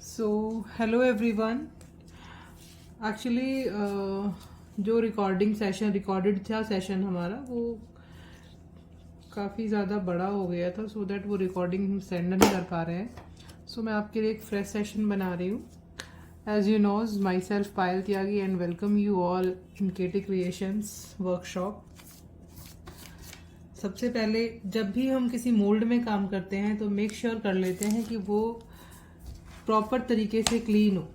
So hello everyone. Actually जो recorded था session हमारा, वो काफ़ी ज़्यादा बड़ा हो गया था, सो दैट वो रिकॉर्डिंग हम सेंड नहीं कर पा रहे हैं। सो मैं आपके लिए एक फ्रेश सेशन बना रही हूँ। As you knows, myself Payal Tyagi and welcome you all in KT creations workshop. सबसे पहले जब भी हम किसी मोल्ड में काम करते हैं तो मेक श्योर कर लेते हैं कि वो प्रॉपर तरीके से क्लीन हो।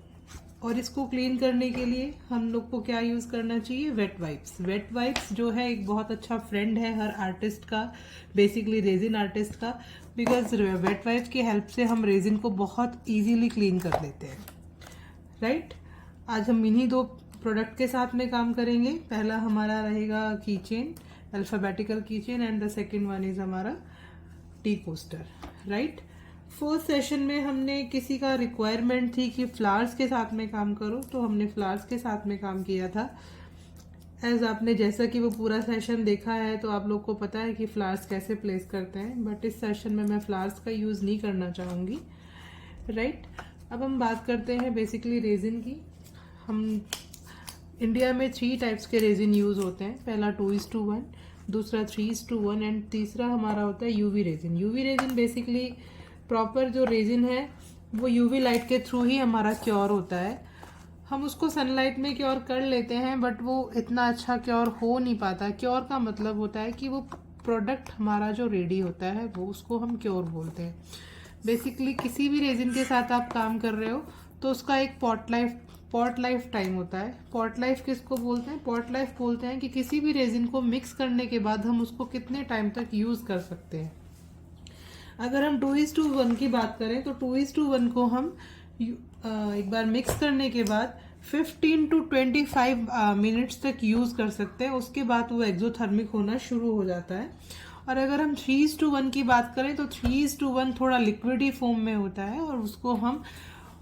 और इसको क्लीन करने के लिए हम लोग को क्या यूज़ करना चाहिए? Wait wipes. वेट वाइप्स जो है एक बहुत अच्छा फ्रेंड है हर आर्टिस्ट का, बेसिकली रेजिन आर्टिस्ट का, बिकॉज वेट वाइप्स की हेल्प से हम रेजिन को बहुत इजीली क्लीन कर लेते हैं, राइट? आज हम इन्हीं दो प्रोडक्ट के साथ में काम करेंगे। पहला हमारा रहेगा key chain, alphabetical key chain, and the second one is हमारा tea coaster, right? First session में हमने किसी का रिक्वायरमेंट थी कि फ्लावर्स के साथ में काम करो, तो हमने फ्लावर्स के साथ में काम किया था। एज आपने जैसा कि वो पूरा सेशन देखा है तो आप लोग को पता है कि फ्लावर्स कैसे प्लेस करते हैं, बट इस सेशन में मैं फ्लावर्स का यूज़ नहीं करना चाहूँगी, राइट? अब हम बात करते हैं बेसिकली रेजिन की। हम इंडिया में 3 टाइप्स के रेजिन यूज़ होते हैं। पहला 2:1, दूसरा 3:1 एंड तीसरा हमारा होता है UV resin. UV resin basically proper जो रेजिन है वो यूवी लाइट के थ्रू ही हमारा क्योर होता है। हम उसको सनलाइट में क्योर कर लेते हैं, बट वो इतना अच्छा क्योर हो नहीं पाता। क्योर का मतलब होता है कि वो प्रोडक्ट हमारा जो रेडी होता है वो उसको हम क्योर बोलते हैं। बेसिकली किसी भी रेजिन के साथ आप काम कर रहे हो तो उसका एक पॉट लाइफ टाइम होता है। पॉट लाइफ किसको बोलते हैं? पॉट लाइफ बोलते हैं कि किसी भी रेजिन को मिक्स करने के बाद हम उसको कितने टाइम तक यूज़ कर सकते हैं। अगर हम 2:1 की बात करें तो 2:1 को हम एक बार मिक्स करने के बाद 15 to 25 मिनट्स तक यूज़ कर सकते हैं। उसके बाद वो एक्सोथर्मिक होना शुरू हो जाता है। और अगर हम 3:1 की बात करें तो 3:1 थोड़ा लिक्विडी फॉर्म में होता है और उसको हम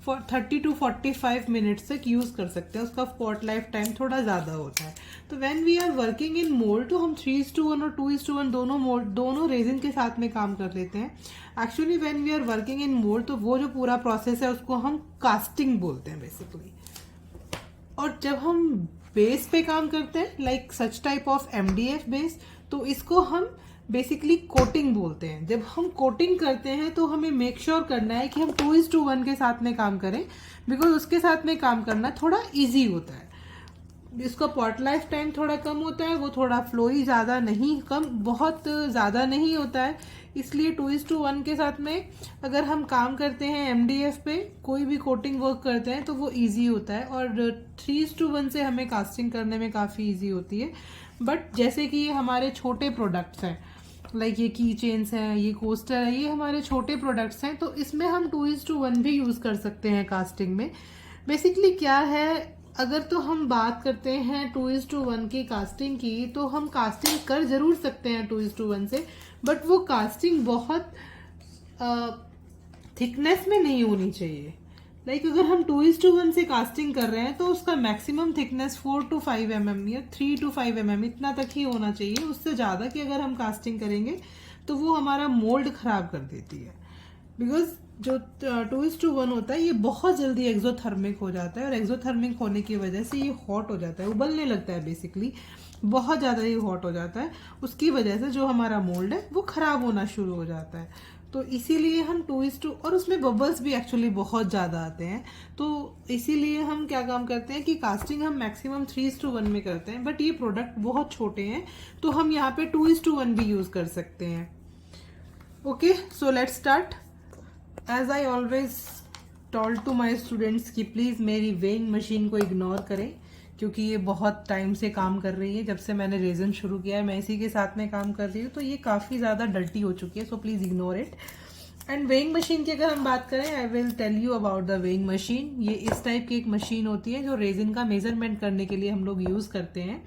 30 to 45 मिनट्स तक यूज़ कर सकते हैं। उसका पॉट लाइफ टाइम थोड़ा ज़्यादा होता है। तो when we are working in mould तो हम 3:1 और 2:1 दोनों रेजिन के साथ में काम कर लेते हैं। Actually when we are working in mould तो वो जो पूरा प्रोसेस है उसको हम कास्टिंग बोलते हैं बेसिकली। और जब हम बेस पे काम करते हैं like such type of MDF base, तो इसको हम बेसिकली कोटिंग बोलते हैं। जब हम कोटिंग करते हैं तो हमें मेक श्योर करना है कि हम 2:1 के साथ में काम करें, बिकॉज उसके साथ में काम करना थोड़ा इजी होता है। इसका पॉट लाइफ टाइम थोड़ा कम होता है, वो थोड़ा फ्लोई ज़्यादा नहीं, कम बहुत ज़्यादा नहीं होता है। इसलिए 2:1 के साथ में अगर हम काम करते हैं MDF पे, कोई भी कोटिंग वर्क करते हैं तो वो इजी होता है। और 3:1 से हमें कास्टिंग करने में काफ़ी इजी होती है। बट जैसे कि ये हमारे छोटे प्रोडक्ट्स हैं, लाइक ये की चेन्स हैं, ये कोस्टर है, ये हमारे छोटे प्रोडक्ट्स हैं, तो इसमें हम 2:1 भी यूज़ कर सकते हैं कास्टिंग में। बेसिकली क्या है, अगर तो हम बात करते हैं 2:1 की कास्टिंग की, तो हम कास्टिंग कर जरूर सकते हैं 2:1 से, बट वो कास्टिंग बहुत थिकनेस में नहीं होनी चाहिए। लाइक अगर हम 2:1 से कास्टिंग कर रहे हैं तो उसका मैक्सिमम थिकनेस 4 to 5 mm या 3 to 5 mm इतना तक ही होना चाहिए। उससे ज़्यादा की अगर हम कास्टिंग करेंगे तो वो हमारा मोल्ड खराब कर देती है। बिकॉज जो 2:1 होता है ये बहुत जल्दी एक्सोथर्मिक हो जाता है, और एक्सोथर्मिक होने की वजह से ये हॉट हो जाता है, उबलने लगता है बेसिकली, बहुत ज़्यादा ही हॉट हो जाता है। उसकी वजह से जो हमारा मोल्ड है वो ख़राब होना शुरू हो जाता है। तो इसीलिए हम 2:2, और उसमें बबल्स भी एक्चुअली बहुत ज़्यादा आते हैं, तो इसीलिए हम क्या काम करते हैं कि कास्टिंग हम मैक्सिमम 3:1 में करते हैं। बट ये प्रोडक्ट बहुत छोटे हैं तो हम यहाँ पे 2:1 भी यूज़ कर सकते हैं। Okay, so let's start. As I always told to my students कि प्लीज़ मेरी वेइंग मशीन को इग्नोर करें, क्योंकि ये बहुत टाइम से काम कर रही है। जब से मैंने रेजन शुरू किया है मैं इसी के साथ में काम कर रही हूँ, तो ये काफ़ी ज़्यादा डर्टी हो चुकी है, so please ignore it. And weighing machine की अगर हम बात करें, I will tell you about the weighing machine. ये इस टाइप की एक मशीन होती है जो रेजिन का मेजरमेंट करने के लिए हम लोग यूज़ करते हैं।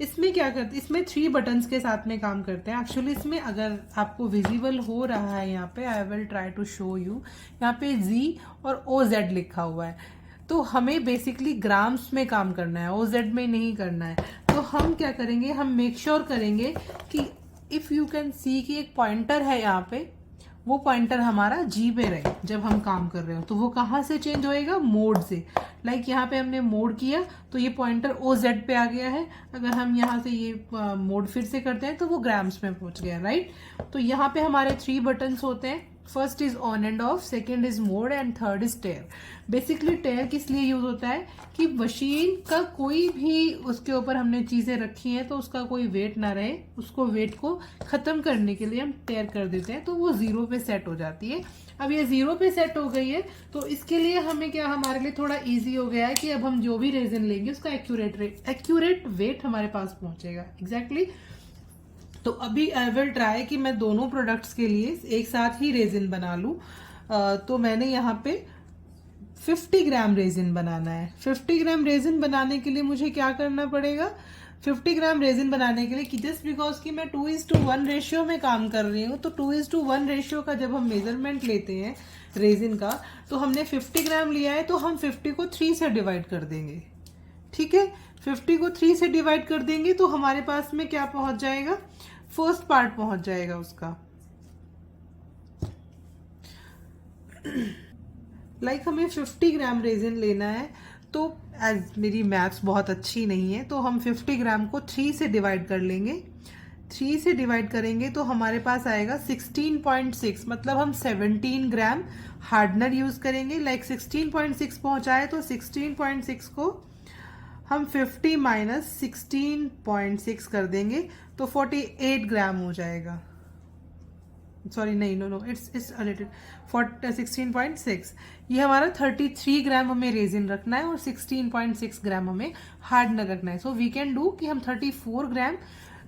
इसमें क्या करते, इसमें 3 बटन्स के साथ में काम करते हैं। एक्चुअली इसमें अगर आपको विजिबल हो रहा है यहाँ पे, I will try to show you, यहाँ पे Z और OZ लिखा हुआ है। तो हमें बेसिकली ग्राम्स में काम करना है, OZ में नहीं करना है। तो हम क्या करेंगे, हम मेक श्योर करेंगे कि इफ़ यू कैन सी कि एक पॉइंटर है यहाँ पे, वो पॉइंटर हमारा जी पे रहे जब हम काम कर रहे हो। तो वो कहाँ से चेंज होएगा? मोड से। लाइक यहाँ पे हमने मोड किया तो ये पॉइंटर OZ पे आ गया है। अगर हम यहाँ से ये मोड फिर से करते हैं तो वो ग्राम्स में पहुंच गया, राइट। तो यहाँ पे हमारे 3 बटन्स होते हैं। First is on and off, second is mode and third is tare. Basically tare किस लिए यूज होता है कि मशीन का कोई भी उसके ऊपर हमने चीजें रखी हैं तो उसका कोई वेट ना रहे, उसको वेट को खत्म करने के लिए हम टेयर कर देते हैं तो वो 0 पे सेट हो जाती है। अब ये 0 पे सेट हो गई है तो इसके लिए हमें क्या, हमारे लिए थोड़ा इजी हो गया है कि अब हम जो भी रेजिन लेंगे उसका एक्यूरेट वेट हमारे पास पहुंचेगा। एग्जैक्टली तो अभी आई विल ट्राई कि मैं दोनों प्रोडक्ट्स के लिए एक साथ ही रेजिन बना लूं। तो मैंने यहाँ पे 50 ग्राम रेजिन बनाना है। 50 ग्राम रेजिन बनाने के लिए मुझे क्या करना पड़ेगा? 50 ग्राम रेजिन बनाने के लिए कि जस्ट बिकॉज कि मैं 2:1 रेशियो में काम कर रही हूँ तो 2:1 रेशियो का जब हम मेजरमेंट लेते हैं रेजिन का तो हमने 50 ग्राम लिया है तो हम 50 को 3 से डिवाइड कर देंगे। ठीक है, 50 को 3 से डिवाइड कर देंगे तो हमारे पास में क्या पहुंच जाएगा? फर्स्ट पार्ट पहुंच जाएगा उसका। लाइक हमें 50 ग्राम रेजिन लेना है तो एज मेरी मैथ्स बहुत अच्छी नहीं है तो हम 50 ग्राम को 3 से डिवाइड कर लेंगे। 3 से डिवाइड करेंगे तो हमारे पास आएगा 16.6, मतलब हम 17 ग्राम हार्डनर यूज करेंगे। लाइक 16.6 पहुंचाए तो 16.6 को हम 50 माइनस 16.6 कर देंगे तो 48 ग्राम हो जाएगा। सॉरी नहीं, नो इट्स 16.6। ये हमारा 33 ग्राम हमें रेजिन रखना है और 16.6 ग्राम हमें हार्डनर रखना है। सो वी कैन डू कि हम 34 ग्राम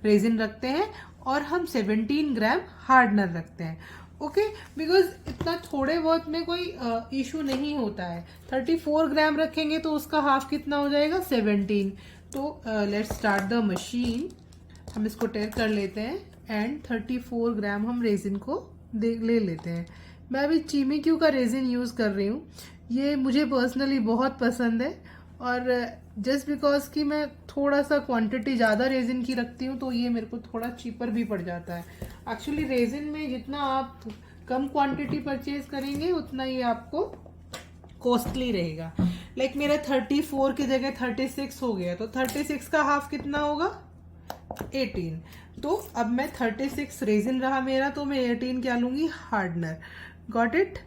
रेजिन रखते हैं और हम 17 ग्राम हार्डनर रखते हैं। ओके, बिकॉज इतना थोड़े बहुत में कोई इशू नहीं होता है। 34 ग्राम रखेंगे तो उसका हाफ कितना हो जाएगा? 17। तो लेट्स स्टार्ट द मशीन। हम इसको टेयर कर लेते हैं एंड 34 ग्राम हम रेजिन को ले लेते हैं। मैं अभी चीमी क्यू का रेजिन यूज़ कर रही हूँ। ये मुझे पर्सनली बहुत पसंद है और जस्ट बिकॉज कि मैं थोड़ा सा क्वांटिटी ज़्यादा रेजिन की रखती हूँ तो ये मेरे को थोड़ा चीपर भी पड़ जाता है। एक्चुअली रेजिन में जितना आप कम क्वांटिटी परचेज करेंगे उतना ही आपको कॉस्टली रहेगा। लाइक मेरा 34 की जगह 36 हो गया तो 36 का हाफ कितना होगा? 18। तो अब मैं 36 रेजिन रहा मेरा तो मैं 18 क्या लूंगी? हार्डनर। Got it.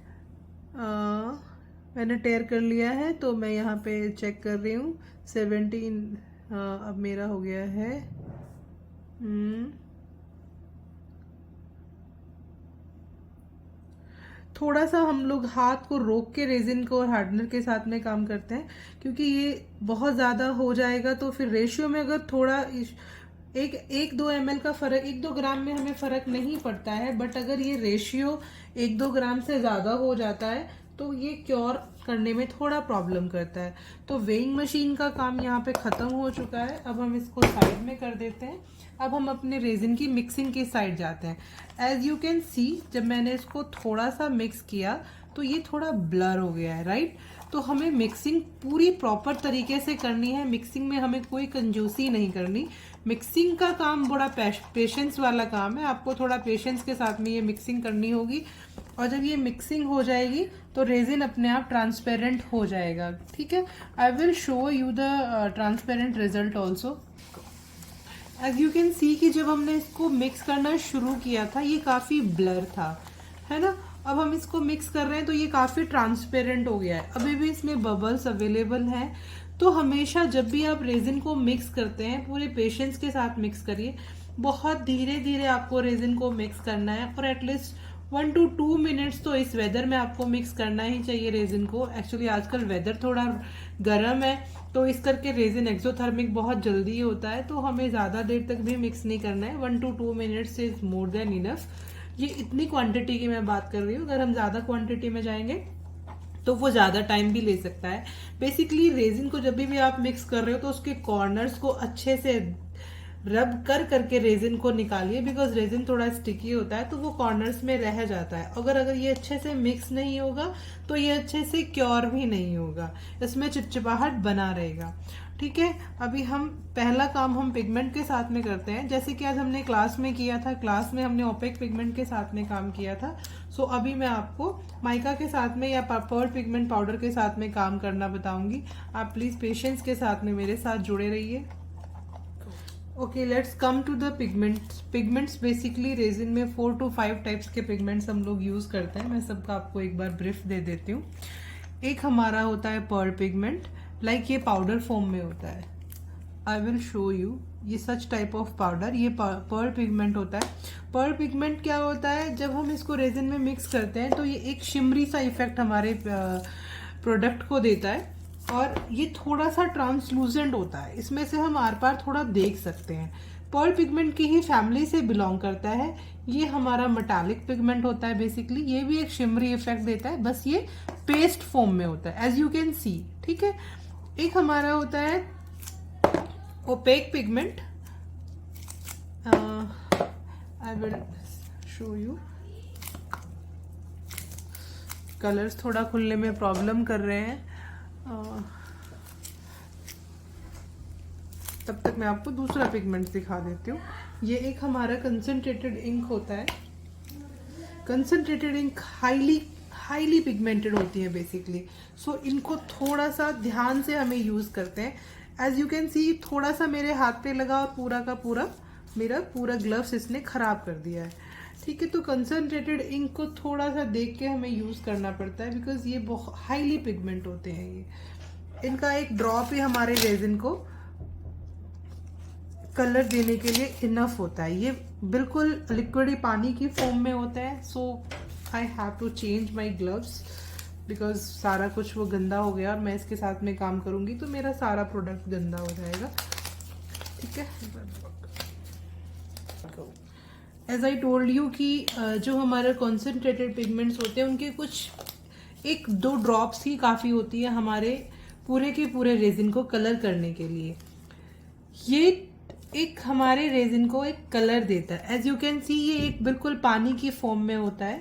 मैंने टेयर कर लिया है तो मैं यहाँ पे चेक कर रही हूँ 17। अब मेरा हो गया है थोड़ा सा हम लोग हाथ को रोक के रेजिन को और हार्डनर के साथ में काम करते हैं क्योंकि ये बहुत ज़्यादा हो जाएगा तो फिर रेशियो में अगर थोड़ा एक 2 ml का फर्क, 1-2 ग्राम में हमें फर्क नहीं पड़ता है, बट अगर ये रेशियो 1-2 ग्राम से ज़्यादा हो जाता है तो ये क्योर करने में थोड़ा प्रॉब्लम करता है। तो वेइंग मशीन का काम यहाँ पे ख़त्म हो चुका है। अब हम इसको साइड में कर देते हैं। अब हम अपने रेजिन की मिक्सिंग की साइड जाते हैं। एज यू कैन सी जब मैंने इसको थोड़ा सा मिक्स किया तो ये थोड़ा ब्लर हो गया है, राइट। तो हमें मिक्सिंग पूरी प्रॉपर तरीके से करनी है। मिक्सिंग में हमें कोई कंजूसी नहीं करनी। मिक्सिंग का काम बड़ा पेशेंस वाला काम है। आपको थोड़ा पेशेंस के साथ में ये मिक्सिंग करनी होगी और जब ये मिक्सिंग हो जाएगी तो रेजिन अपने आप ट्रांसपेरेंट हो जाएगा। ठीक है, I will show you the transparent result also. As you can see कि जब हमने इसको मिक्स करना शुरू किया था ये काफ़ी ब्लर था, है ना। अब हम इसको मिक्स कर रहे हैं तो ये काफ़ी ट्रांसपेरेंट हो गया है। अभी भी इसमें बबल्स अवेलेबल हैं। तो हमेशा जब भी आप रेजिन को मिक्स करते हैं पूरे पेशेंस के साथ मिक्स करिए। बहुत धीरे धीरे आपको रेजिन को मिक्स करना है और एटलीस्ट 1 to 2 मिनट्स तो इस वेदर में आपको मिक्स करना ही चाहिए रेजिन को। एक्चुअली आजकल वेदर थोड़ा गर्म है तो इस करके रेजिन एक्सोथर्मिक बहुत जल्दी होता है तो हमें ज़्यादा देर तक भी मिक्स नहीं करना है। 1 to 2 minutes is more than enough. ये इतनी क्वांटिटी की मैं बात कर रही हूँ। अगर हम ज़्यादा क्वांटिटी में जाएंगे तो वो ज़्यादा टाइम भी ले सकता है। बेसिकली रेजिन को जब भी आप मिक्स कर रहे हो तो उसके कॉर्नर्स को अच्छे से रब कर करके रेजिन को निकालिए, बिकॉज रेजिन थोड़ा स्टिकी होता है तो वो कॉर्नर्स में रह जाता है। अगर ये अच्छे से मिक्स नहीं होगा तो ये अच्छे से क्योर भी नहीं होगा, इसमें चिपचिपाहट बना रहेगा। ठीक है, अभी हम पहला काम हम पिगमेंट के साथ में करते हैं, जैसे कि आज हमने क्लास में किया था। क्लास में हमने ओपेक पिगमेंट के साथ में काम किया था। सो अभी मैं आपको माइका के साथ में या पर्ल पिगमेंट पाउडर के साथ में काम करना बताऊंगी। आप प्लीज पेशेंस के साथ में मेरे साथ जुड़े रहिए। Okay, let's come to the pigments. Pigments basically resin में 4 to 5 टाइप्स के पिगमेंट्स हम लोग यूज करते हैं। मैं सबका आपको एक बार ब्रीफ दे देती हूँ। एक हमारा होता है पर्ल पिगमेंट, लाइक ये पाउडर फॉर्म में होता है। आई विल शो यू ये सच टाइप ऑफ पाउडर, ये पर्ल पिगमेंट होता है। पर्ल पिगमेंट क्या होता है, जब हम इसको रेजिन में मिक्स करते हैं तो ये एक शिमरी सा इफेक्ट हमारे प्रोडक्ट को देता है, और ये थोड़ा सा ट्रांसलूसेंट होता है। इसमें से हम आर पार थोड़ा देख सकते हैं। पर्ल पिगमेंट की ही फैमिली से बिलोंग करता है। ये हमारा मेटालिक पिगमेंट होता है बेसिकली। ये भी एक शिमरी इफेक्ट देता है, बस ये पेस्ट फॉर्म में होता है, एज यू कैन सी। ठीक है, एक हमारा होता है opaque pigment. I will show you. Colours थोड़ा खुलने में प्रॉब्लम कर रहे हैं, तब तक मैं आपको दूसरा पिगमेंट दिखा देती हूँ। ये एक हमारा कंसंट्रेटेड इंक होता है। कंसंट्रेटेड इंक हाईली पिगमेंटेड होती है बेसिकली। सो इनको थोड़ा सा ध्यान से हमें यूज करते हैं। एज यू कैन सी, थोड़ा सा मेरे हाथ पे लगा और पूरा का पूरा मेरा पूरा ग्लव्स इसने खराब कर दिया है। ठीक है, तो कंसंट्रेटेड इंक को थोड़ा सा देख के हमें यूज करना पड़ता है, बिकॉज ये बहुत हाईली पिगमेंट होते हैं। ये इनका एक ड्रॉप ही हमारे रेजिन को कलर देने के लिए इनफ होता है। ये बिल्कुल लिक्विड पानी की फॉर्म में होता है। So I have to change my gloves, because सारा कुछ वो गंदा हो गया और मैं इसके साथ में काम करूंगी तो मेरा सारा प्रोडक्ट गंदा हो जाएगा। ठीक है, एज आई टोल्ड यू कि जो हमारे कॉन्सेंट्रेटेड पिगमेंट्स होते हैं उनके कुछ 1-2 ड्रॉप्स ही काफ़ी होती है हमारे पूरे के पूरे रेजिन को कलर करने के लिए। ये एक हमारे रेजिन को एक कलर देता है। एज यू कैन सी, ये एक बिल्कुल पानी की फॉर्म में होता है,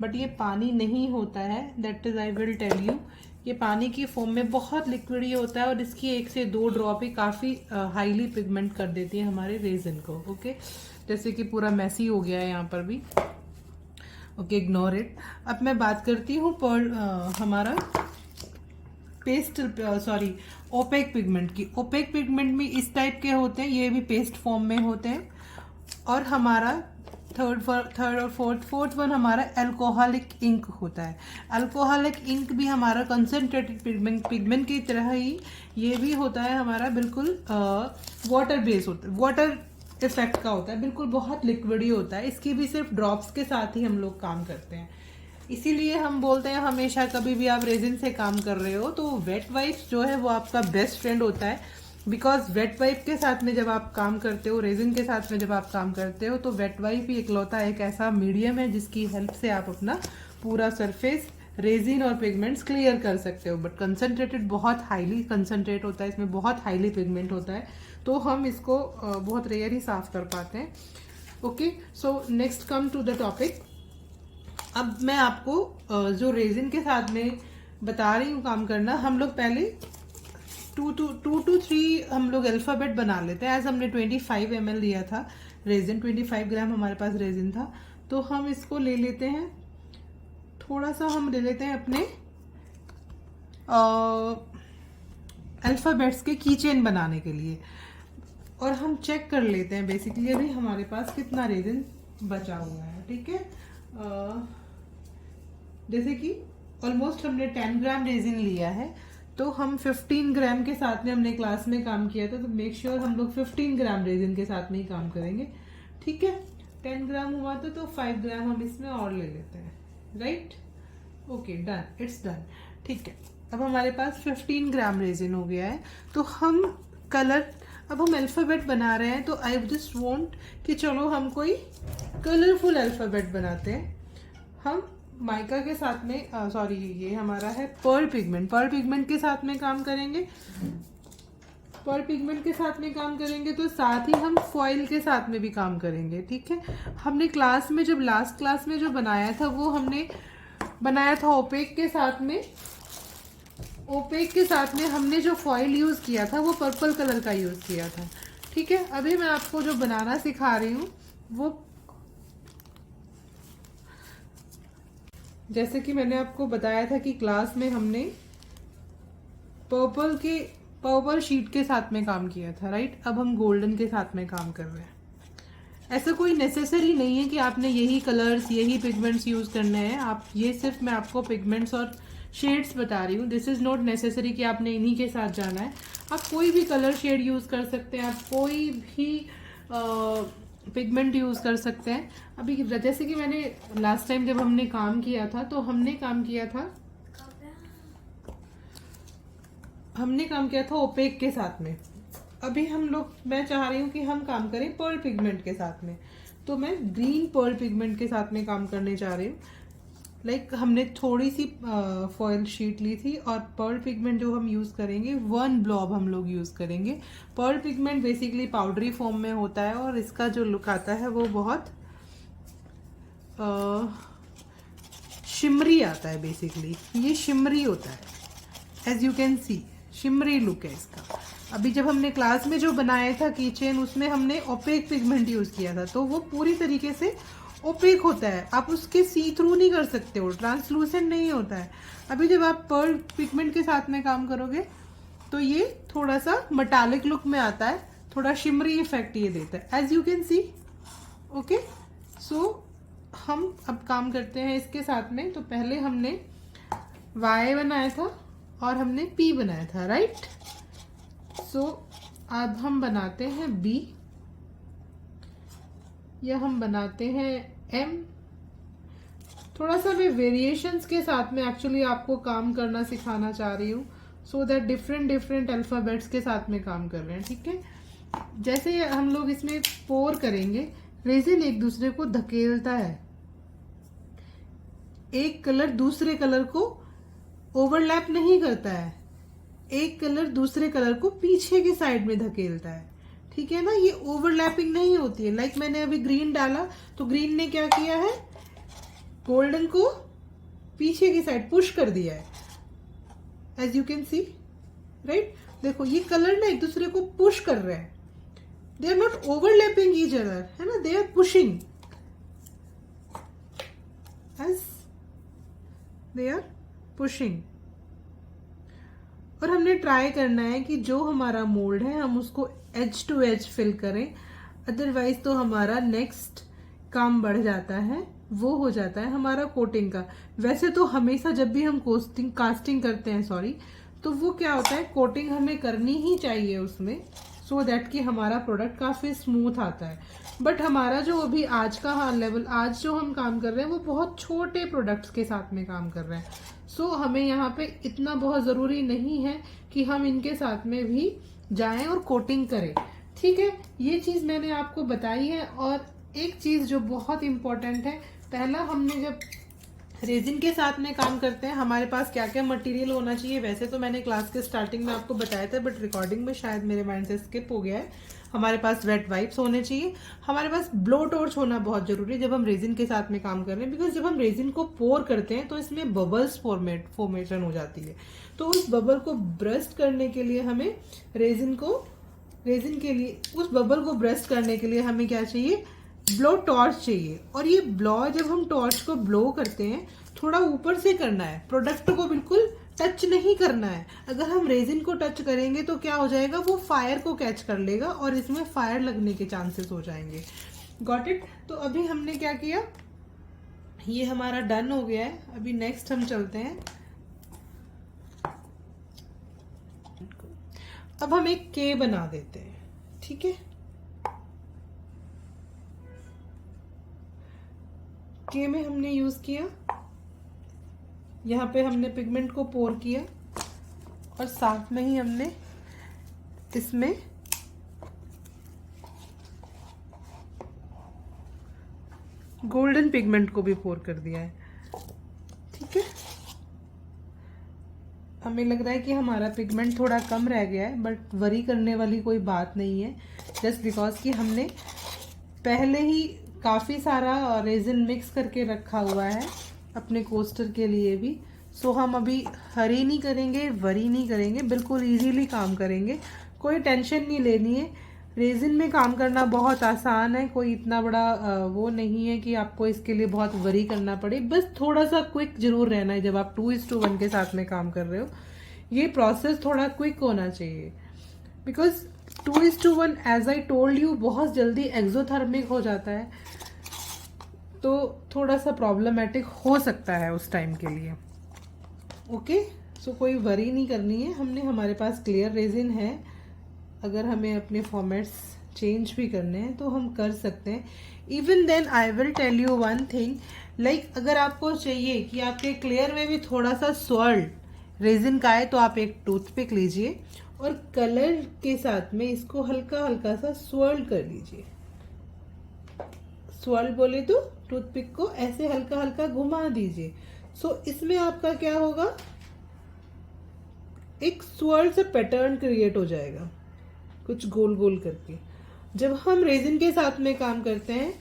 बट ये पानी नहीं होता है। That is, I will tell you, ये पानी की फॉर्म में बहुत लिक्विड ही होता है, और इसकी 1 से 2 ड्रॉप ही काफ़ी हाईली पिगमेंट कर देती है हमारे रेजिन को। ओके, जैसे कि पूरा मैसी हो गया है यहाँ पर भी। Okay, ignore it. अब मैं बात करती हूँ हमारा ओपेक पिगमेंट की। ओपेक पिगमेंट में इस टाइप के होते हैं, ये भी पेस्ट फॉर्म में होते हैं। और हमारा थर्ड और फोर्थ वन हमारा अल्कोहलिक इंक होता है। अल्कोहलिक इंक भी हमारा कंसंट्रेटेड पिगमेंट की तरह ही ये भी होता है हमारा, बिल्कुल वाटर बेस होता है, वाटर इफेक्ट का होता है, बिल्कुल बहुत लिक्विड ही होता है। इसकी भी सिर्फ ड्रॉप्स के साथ ही हम लोग काम करते हैं। इसीलिए हम बोलते हैं हमेशा, कभी भी आप रेजिन से काम कर रहे हो तो वेट वाइप्स जो है वो आपका बेस्ट फ्रेंड होता है। बिकॉज वेट वाइप के साथ में जब आप काम करते हो, रेजिन के साथ में जब आप काम करते हो, तो वेट वाइप ही इकलौता एक ऐसा मीडियम है जिसकी हेल्प से आप अपना पूरा सरफेस, रेजिन और पिगमेंट्स क्लियर कर सकते हो। बट कंसंट्रेटेड बहुत हाईली कंसंट्रेट होता है, इसमें बहुत हाईली पिगमेंट होता है, तो हम इसको बहुत रेयर ही साफ कर पाते हैं। Okay, so next come to the topic. अब मैं आपको जो रेजिन के साथ में बता रही हूँ काम करना, हम लोग पहले 2 to 3 हम लोग अल्फ़ाबेट बना लेते हैं। एज हमने 25 ml लिया था रेजिन, 25 ग्राम हमारे पास रेजिन था, तो हम इसको ले लेते हैं, थोड़ा सा हम ले लेते हैं अपने अल्फ़ाबेट्स के कीचेन बनाने के लिए, और हम चेक कर लेते हैं बेसिकली अभी हमारे पास कितना रेजिन बचा हुआ है। ठीक है, जैसे कि ऑलमोस्ट हमने 10 ग्राम रेजिन लिया है, तो हम 15 ग्राम के साथ में हमने क्लास में काम किया था, तो मेक श्योर हम लोग 15 ग्राम रेजिन के साथ में ही काम करेंगे। ठीक है, 10 ग्राम हुआ तो 5 ग्राम हम इसमें और ले लेते हैं। Right, okay, done, it's done. ठीक है, अब हमारे पास 15 ग्राम रेजिन हो गया है। तो हम कलर, अब हम अल्फ़ाबेट बना रहे हैं, तो आई जस्ट वांट कि चलो हम कोई कलरफुल अल्फ़ाबेट बनाते हैं। हम माइका के साथ में ये हमारा है पर्ल पिगमेंट। पर्ल पिगमेंट के साथ में काम करेंगे, पर्ल पिगमेंट के साथ में काम करेंगे, तो साथ ही हम फॉइल के साथ में भी काम करेंगे। ठीक है, हमने क्लास में जब लास्ट क्लास में जो बनाया था वो हमने बनाया था ओपेक के साथ में ओपेक के साथ में हमने जो फॉइल यूज किया था वो पर्पल कलर का यूज किया था। ठीक है, अभी मैं आपको जो बनाना सिखा रही हूँ वो, जैसे कि मैंने आपको बताया था कि क्लास में हमने पर्पल शीट के साथ में काम किया था, राइट। अब हम गोल्डन के साथ में काम कर रहे हैं। ऐसा कोई नेसेसरी नहीं है कि आपने यही कलर्स, यही पिगमेंट्स यूज करने हैं। आप ये सिर्फ मैं आपको पिगमेंट्स और शेड्स बता रही हूँ। दिस इज नॉट नेसेसरी कि आपने इन्हीं के साथ जाना है। आप कोई भी कलर शेड यूज कर सकते हैं, आप कोई भी पिगमेंट यूज कर सकते हैं। अभी जैसे कि मैंने लास्ट टाइम जब हमने काम किया था तो हमने काम किया था ओपेक के साथ में। अभी मैं चाह रही हूँ कि हम काम करें पर्ल पिगमेंट के साथ में, तो मैं ग्रीन पर्ल पिगमेंट के साथ में काम करने जा रही हूँ। लाइक हमने थोड़ी सी फॉयल शीट ली थी और पर्ल पिगमेंट जो हम यूज करेंगे 1 ब्लॉब हम लोग यूज करेंगे। Pearl pigment basically powdery form में होता है और इसका जो लुक आता है वो बहुत शिमरी आता है। बेसिकली ये शिमरी होता है, as you can see shimmery look है इसका। अभी जब हमने क्लास में जो बनाया था कीचेन, उसमें हमने ओपेक पिगमेंट यूज किया था, तो वो पूरी तरीके से ओपेक होता है। आप उसके सी थ्रू नहीं कर सकते हो, ट्रांसलूसेंट नहीं होता है। अभी जब आप पर्ल पिगमेंट के साथ में काम करोगे तो ये थोड़ा सा मेटालिक लुक में आता है, थोड़ा शिमरी इफेक्ट ये देता है, as you can see. Okay, so हम अब काम करते हैं इसके साथ में। तो पहले हमने Y बनाया था और हमने P बनाया था, राइट। सो अब हम बनाते हैं B, या हम बनाते हैं M। थोड़ा सा मैं वेरिएशंस के साथ में एक्चुअली आपको काम करना सिखाना चाह रही हूँ, सो दैट डिफरेंट अल्फाबेट्स के साथ में काम कर रहे हैं। ठीक है, जैसे हम लोग इसमें पोर करेंगे, रेजिन एक दूसरे को धकेलता है, एक कलर दूसरे कलर को ओवरलैप नहीं करता है, एक कलर दूसरे कलर को पीछे की साइड में धकेलता है। ठीक है ना, ये ओवरलैपिंग नहीं होती है। लाइक मैंने अभी ग्रीन डाला तो ग्रीन ने क्या किया है, गोल्डन को पीछे की साइड पुश कर दिया है, as you can see, right. देखो ये कलर ना एक दूसरे को पुश कर रहे हैं, they are not overlapping each other, है ना, they are pushing as they are pushing. और हमने ट्राई करना है कि जो हमारा मोल्ड है हम उसको एज टू एज फिल करें, अदरवाइज तो हमारा नेक्स्ट काम बढ़ जाता है, वो हो जाता है हमारा कोटिंग का। वैसे तो हमेशा जब भी हम कास्टिंग करते हैं तो वो क्या होता है, कोटिंग हमें करनी ही चाहिए उसमें, सो दैट कि हमारा प्रोडक्ट काफी स्मूथ आता है। बट हमारा जो अभी आज का लेवल, आज जो हम काम कर रहे हैं वो बहुत छोटे प्रोडक्ट्स के साथ में काम कर रहे हैं। सो हमें यहाँ पे इतना बहुत ज़रूरी नहीं है कि हम इनके साथ में भी जाएं और कोटिंग करें। ठीक है, ये चीज़ मैंने आपको बताई है। और एक चीज़ जो बहुत इम्पोर्टेंट है, पहला हमने जब रेजिन के साथ में काम करते हैं हमारे पास क्या क्या मटेरियल होना चाहिए। वैसे तो मैंने क्लास के स्टार्टिंग में आपको बताया था, बट रिकॉर्डिंग में शायद मेरे माइंड से स्किप हो गया है। हमारे पास वेट वाइप्स होने चाहिए, हमारे पास ब्लो टॉर्च होना बहुत जरूरी है जब हम रेजिन के साथ में काम कर रहे हैं, बिकॉज जब हम रेजिन को पोर करते हैं तो इसमें बबल्स फॉर्मेशन हो जाती है। तो उस बबल को ब्रस्ट करने के लिए हमें उस बबल को ब्रस्ट करने के लिए हमें क्या चाहिए, ब्लो टॉर्च चाहिए। और ये ब्लो, जब हम टॉर्च को ब्लो करते हैं थोड़ा ऊपर से करना है, प्रोडक्ट को बिल्कुल टच नहीं करना है। अगर हम रेजिन को टच करेंगे तो क्या हो जाएगा, वो फायर को कैच कर लेगा और इसमें फायर लगने के चांसेस हो जाएंगे। Got it. तो अभी हमने क्या किया, ये हमारा डन हो गया है। अभी नेक्स्ट हम चलते हैं, अब हम एक के बना देते हैं। ठीक है, के में हमने यूज किया, यहाँ पे हमने पिगमेंट को पोर किया और साथ में ही हमने इसमें गोल्डन पिगमेंट को भी पोर कर दिया है। ठीक है, हमें लग रहा है कि हमारा पिगमेंट थोड़ा कम रह गया है, बट वरी करने वाली कोई बात नहीं है, जस्ट बिकॉज कि हमने पहले ही काफ़ी सारा रेजिन मिक्स करके रखा हुआ है अपने कोस्टर के लिए भी। सो हम अभी हरी नहीं करेंगे, वरी नहीं करेंगे, बिल्कुल इजीली काम करेंगे, कोई टेंशन नहीं लेनी है। रेजिन में काम करना बहुत आसान है, कोई इतना बड़ा वो नहीं है कि आपको इसके लिए बहुत वरी करना पड़े। बस थोड़ा सा क्विक जरूर रहना है जब आप 2:1 के साथ में काम कर रहे हो। ये प्रोसेस थोड़ा क्विक होना चाहिए, because 2:1 as I told you बहुत जल्दी एक्सोथर्मिक हो जाता है, तो थोड़ा सा प्रॉब्लमेटिक हो सकता है उस टाइम के लिए। ओके, सो कोई वरी नहीं करनी है, हमारे पास क्लियर रेजिन है। अगर हमें अपने फॉर्मेट्स चेंज भी करने हैं तो हम कर सकते हैं। Even then I will tell you one thing, like अगर आपको चाहिए कि आपके क्लियर में भी थोड़ा सा swirl रेजिन का है, तो आप एक टूथपिक लीजिए और कलर के साथ में इसको हल्का हल्का सा swirl कर लीजिए। swirl बोले तो टूथपिक को ऐसे हल्का हल्का घुमा दीजिए। सो इसमें आपका क्या होगा, एक swirl से पैटर्न क्रिएट हो जाएगा कुछ गोल गोल करके। जब हम रेजिन के साथ में काम करते हैं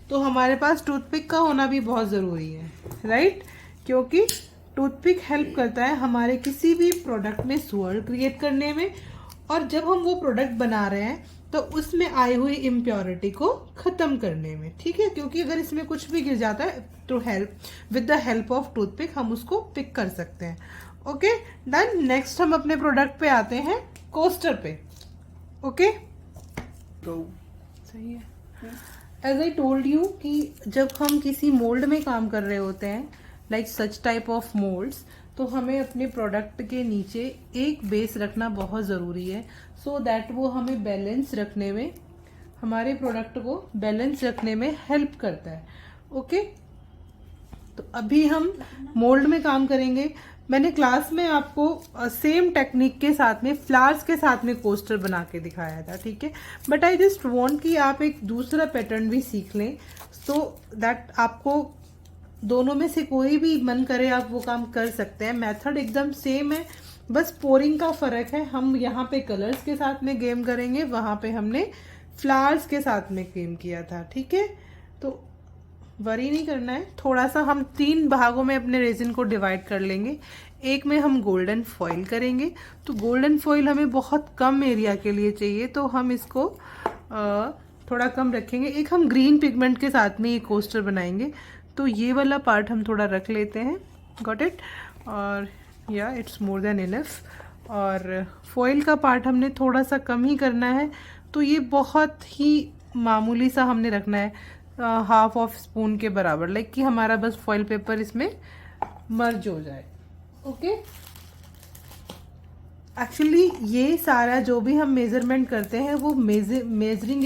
तो हमारे पास टूथपिक का होना भी बहुत ज़रूरी है, राइट? क्योंकि टूथपिक हेल्प करता है हमारे किसी भी प्रोडक्ट में swirl क्रिएट करने में, और जब हम वो प्रोडक्ट बना रहे हैं तो उसमें आई हुई इम्प्योरिटी को ख़त्म करने में, ठीक है? क्योंकि अगर इसमें कुछ भी गिर जाता है तो with the help of toothpick हम उसको पिक कर सकते हैं। Okay done. नेक्स्ट हम अपने प्रोडक्ट पे आते हैं, कोस्टर पे। ओके सही है। एज आई टोल्ड यू कि जब हम किसी मोल्ड में काम कर रहे होते हैं, like such type of moulds, तो हमें अपने प्रोडक्ट के नीचे एक बेस रखना बहुत ज़रूरी है, सो दैट वो हमें बैलेंस रखने में, हमारे प्रोडक्ट को बैलेंस रखने में हेल्प करता है। ओके, तो अभी हम मोल्ड में काम करेंगे। मैंने क्लास में आपको सेम टेक्निक के साथ में फ्लावर्स के साथ में कोस्टर बना के दिखाया था, ठीक है? बट आई जस्ट वांट कि आप एक दूसरा पैटर्न भी सीख लें, सो दैट आपको दोनों में से कोई भी मन करे आप वो काम कर सकते हैं। मेथड एकदम सेम है, बस पोरिंग का फ़र्क है। हम यहाँ पे कलर्स के साथ में गेम करेंगे, वहाँ पे हमने फ्लावर्स के साथ में गेम किया था, ठीक है? तो वरी नहीं करना है। थोड़ा सा हम 3 भागों में अपने रेजिन को डिवाइड कर लेंगे। एक में हम गोल्डन फॉइल करेंगे, तो गोल्डन फॉइल हमें बहुत कम एरिया के लिए चाहिए, तो हम इसको थोड़ा कम रखेंगे। एक हम ग्रीन पिगमेंट के साथ में ये कोस्टर बनाएंगे, तो ये वाला पार्ट हम थोड़ा रख लेते हैं। Got it? और या इट्स मोर देन इनफ। और फॉइल का पार्ट हमने थोड़ा सा कम ही करना है, तो ये बहुत ही मामूली सा हमने रखना है, हाफ ऑफ स्पून के बराबर, लाइक कि हमारा बस फॉइल पेपर इसमें मर्ज हो जाए। ओके, एक्चुअली ये सारा जो भी हम मेजरमेंट करते हैं वो मेजरिंग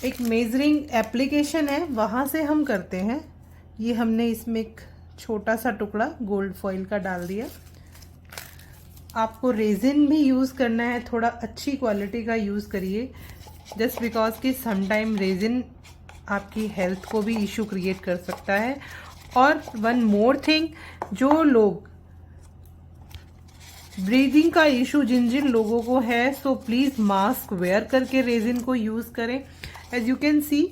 एक मेजरिंग एप्लीकेशन है, वहाँ से हम करते हैं। ये हमने इसमें एक छोटा सा टुकड़ा गोल्ड फॉइल का डाल दिया। आपको रेजिन भी यूज़ करना है, थोड़ा अच्छी क्वालिटी का यूज़ करिए, जस्ट बिकॉज कि समटाइम रेजिन आपकी हेल्थ को भी इशू क्रिएट कर सकता है। और वन मोर थिंग, जो लोग ब्रीदिंग का इशू जिन जिन लोगों को है, सो प्लीज़ मास्क वेयर करके रेजिन को यूज़ करें। As you can see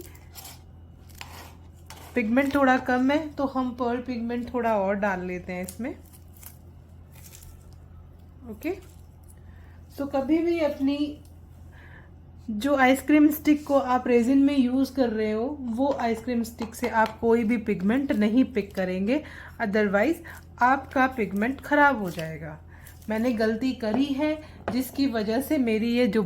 pigment थोड़ा कम है, तो हम पर्ल पिगमेंट थोड़ा और डाल लेते हैं इसमें। ओके, तो कभी भी अपनी जो आइसक्रीम स्टिक को आप रेजिन में यूज़ कर रहे हो, वो आइसक्रीम स्टिक से आप कोई भी पिगमेंट नहीं पिक करेंगे, अदरवाइज आपका पिगमेंट खराब हो जाएगा। मैंने गलती करी है, जिसकी वजह से मेरी ये जो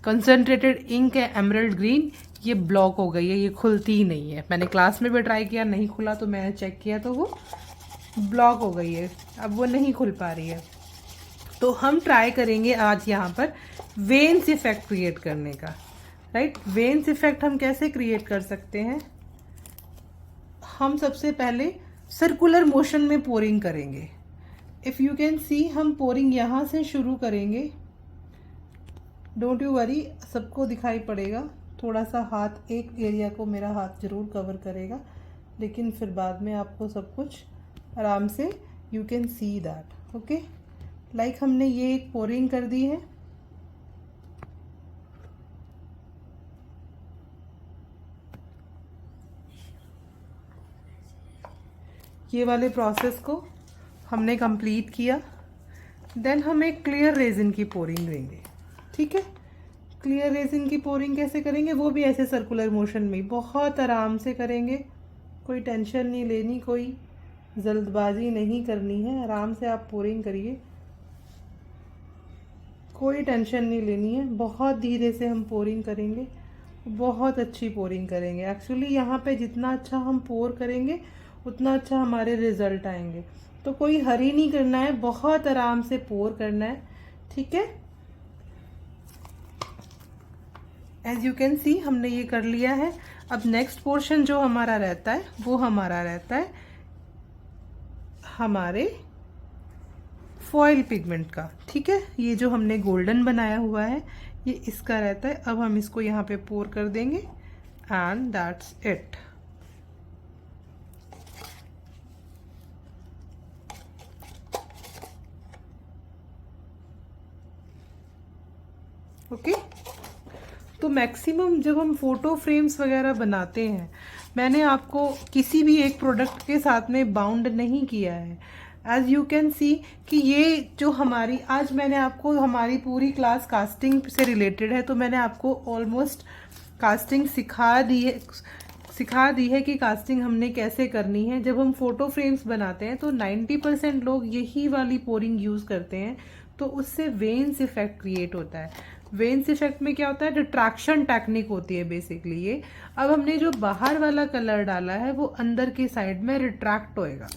कंसनट्रेटेड इंक है एमरल्ड ग्रीन, ये ब्लॉक हो गई है, ये खुलती ही नहीं है। मैंने क्लास में भी ट्राई किया, नहीं खुला, तो मैंने चेक किया तो वो ब्लॉक हो गई है, अब वो नहीं खुल पा रही है। तो हम ट्राई करेंगे आज यहाँ पर वेन्स इफेक्ट क्रिएट करने का, राइट? वेन्स इफेक्ट हम कैसे क्रिएट कर सकते हैं? हम सबसे पहले सर्कुलर मोशन में पोरिंग करेंगे। इफ़ यू कैन सी, हम पोरिंग यहाँ से शुरू करेंगे। डोंट यू वरी, सबको दिखाई पड़ेगा। थोड़ा सा हाथ, एक एरिया को मेरा हाथ जरूर कवर करेगा, लेकिन फिर बाद में आपको सब कुछ आराम से you can see that. Okay, like हमने ये एक पोरिंग कर दी है। ये वाले प्रोसेस को हमने कंप्लीट किया। देन हम एक क्लियर रेजिन की पोरिंग देंगे, ठीक है। क्लियर रेजिन की पोरिंग कैसे करेंगे, वो भी ऐसे सर्कुलर मोशन में, बहुत आराम से करेंगे, कोई टेंशन नहीं लेनी, कोई जल्दबाजी नहीं करनी है, आराम से आप पोरिंग करिए, कोई टेंशन नहीं लेनी है। बहुत धीरे से हम पोरिंग करेंगे, बहुत अच्छी पोरिंग करेंगे। एक्चुअली यहाँ पे जितना अच्छा हम पोर करेंगे उतना अच्छा हमारे रिजल्ट आएंगे। तो कोई हरी नहीं करना है, बहुत आराम से पोर करना है, ठीक है। एज यू कैन सी हमने ये कर लिया है। अब नेक्स्ट पोर्शन जो हमारा रहता है वो हमारा रहता है हमारे फॉयल पिगमेंट का, ठीक है। ये जो हमने गोल्डन बनाया हुआ है ये इसका रहता है। अब हम इसको यहाँ पे पोर कर देंगे एंड दैट्स इट। ओके तो मैक्सिमम जब हम फोटो फ्रेम्स वगैरह बनाते हैं, मैंने आपको किसी भी एक प्रोडक्ट के साथ में बाउंड नहीं किया है। एज यू कैन सी कि ये जो हमारी आज मैंने आपको हमारी पूरी क्लास कास्टिंग से रिलेटेड है, तो मैंने आपको ऑलमोस्ट कास्टिंग सिखा दी है कि कास्टिंग हमने कैसे करनी है। जब हम फोटो फ्रेम्स बनाते हैं तो 90% लोग यही वाली पोरिंग यूज़ करते हैं, तो उससे वेन्स इफेक्ट क्रिएट होता है। वेन्स इफेक्ट में क्या होता है, रिट्रैक्शन टेक्निक होती है बेसिकली ये। अब हमने जो बाहर वाला कलर डाला है वो अंदर की साइड में रिट्रैक्ट होएगा,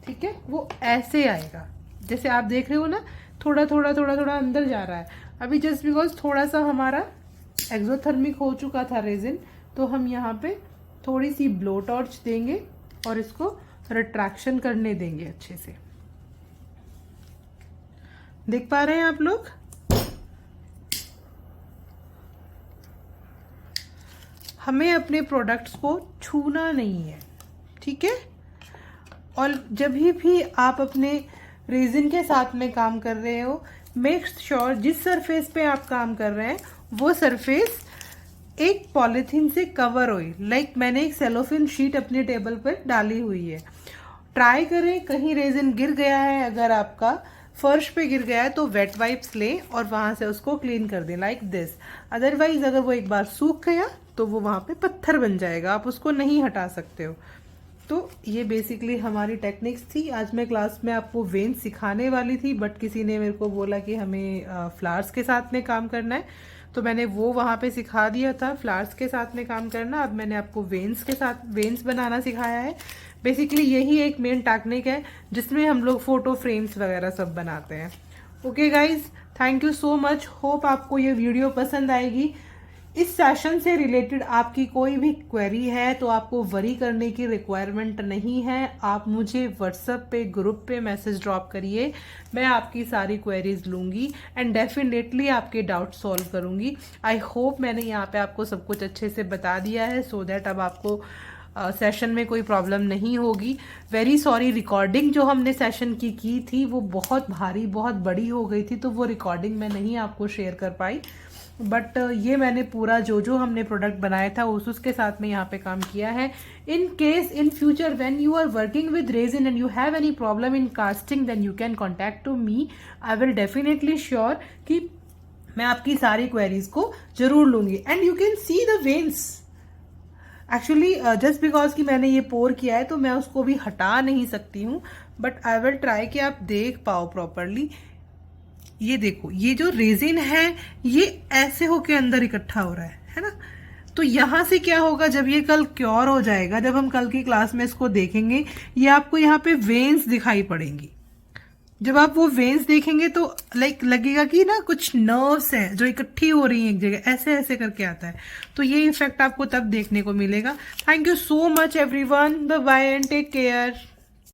ठीक है। वो ऐसे आएगा जैसे आप देख रहे हो ना, थोड़ा थोड़ा थोड़ा थोड़ा अंदर जा रहा है। अभी जस्ट बिकॉज थोड़ा सा हमारा एक्सोथर्मिक हो चुका था रेजिन, तो हम यहाँ पे थोड़ी सी ब्लो टॉर्च देंगे और इसको रिट्रैक्शन करने देंगे अच्छे से। देख पा रहे हैं आप लोग? हमें अपने प्रोडक्ट्स को छूना नहीं है, ठीक है। और जब भी आप अपने रेजिन के साथ में काम कर रहे हो, मेक श्योर जिस सरफेस पे आप काम कर रहे हैं वो सरफेस एक पॉलीथीन से कवर हो। लाइक मैंने एक सेलोफिन शीट अपने टेबल पर डाली हुई है। ट्राई करें, कहीं रेजिन गिर गया है, अगर आपका फर्श पे गिर गया है तो वेट वाइप्स लें और वहां से उसको क्लीन कर दें लाइक दिस। अदरवाइज अगर वो एक बार सूख गया तो वो वहां पे पत्थर बन जाएगा, आप उसको नहीं हटा सकते हो। तो ये बेसिकली हमारी टेक्निक्स थी। आज मैं क्लास में आपको वेन सिखाने वाली थी, बट किसी ने मेरे को बोला कि हमें फ्लावर्स के साथ में काम करना है, तो मैंने वो वहाँ पे सिखा दिया था फ्लावर्स के साथ में काम करना। अब मैंने आपको वेन्स बनाना सिखाया है। बेसिकली यही एक मेन टेक्निक है जिसमें हम लोग फोटो फ्रेम्स वगैरह सब बनाते हैं। Okay guys, thank you so much. Hope आपको ये वीडियो पसंद आएगी। इस सेशन से रिलेटेड आपकी कोई भी क्वेरी है तो आपको वरी करने की रिक्वायरमेंट नहीं है। आप मुझे व्हाट्सएप पे ग्रुप पे मैसेज ड्रॉप करिए, मैं आपकी सारी क्वेरीज लूँगी एंड डेफिनेटली आपके डाउट सॉल्व करूँगी। आई होप मैंने यहाँ पे आपको सब कुछ अच्छे से बता दिया है सो दैट अब आपको सेशन में कोई प्रॉब्लम नहीं होगी। वेरी सॉरी, रिकॉर्डिंग जो हमने सेशन की थी वो बहुत भारी बहुत बड़ी हो गई थी, तो वो रिकॉर्डिंग मैं नहीं आपको शेयर कर पाई। बट ये मैंने पूरा जो हमने प्रोडक्ट बनाया था उसके साथ में यहाँ पे काम किया है। In case in future when you are working with resin and you have any problem in casting then you can contact to me. I will definitely sure कि मैं आपकी सारी क्वेरीज को जरूर लूंगी। And you can see the veins actually just because कि मैंने ये पोर किया है तो मैं उसको भी हटा नहीं सकती हूँ, बट आई विल ट्राई कि आप देख पाओ प्रॉपरली। ये देखो, ये जो रेजिन है ये ऐसे होके अंदर इकट्ठा हो रहा है ना। तो यहाँ से क्या होगा, जब ये कल क्योर हो जाएगा, जब हम कल की क्लास में इसको देखेंगे, ये आपको यहाँ पे वेन्स दिखाई पड़ेंगी। जब आप वो वेन्स देखेंगे तो लाइक लगेगा कि ना कुछ नर्व्स हैं जो इकट्ठी हो रही हैं एक जगह, ऐसे ऐसे करके आता है। तो ये इफेक्ट आपको तब देखने को मिलेगा। Thank you so much everyone, bye bye and take care.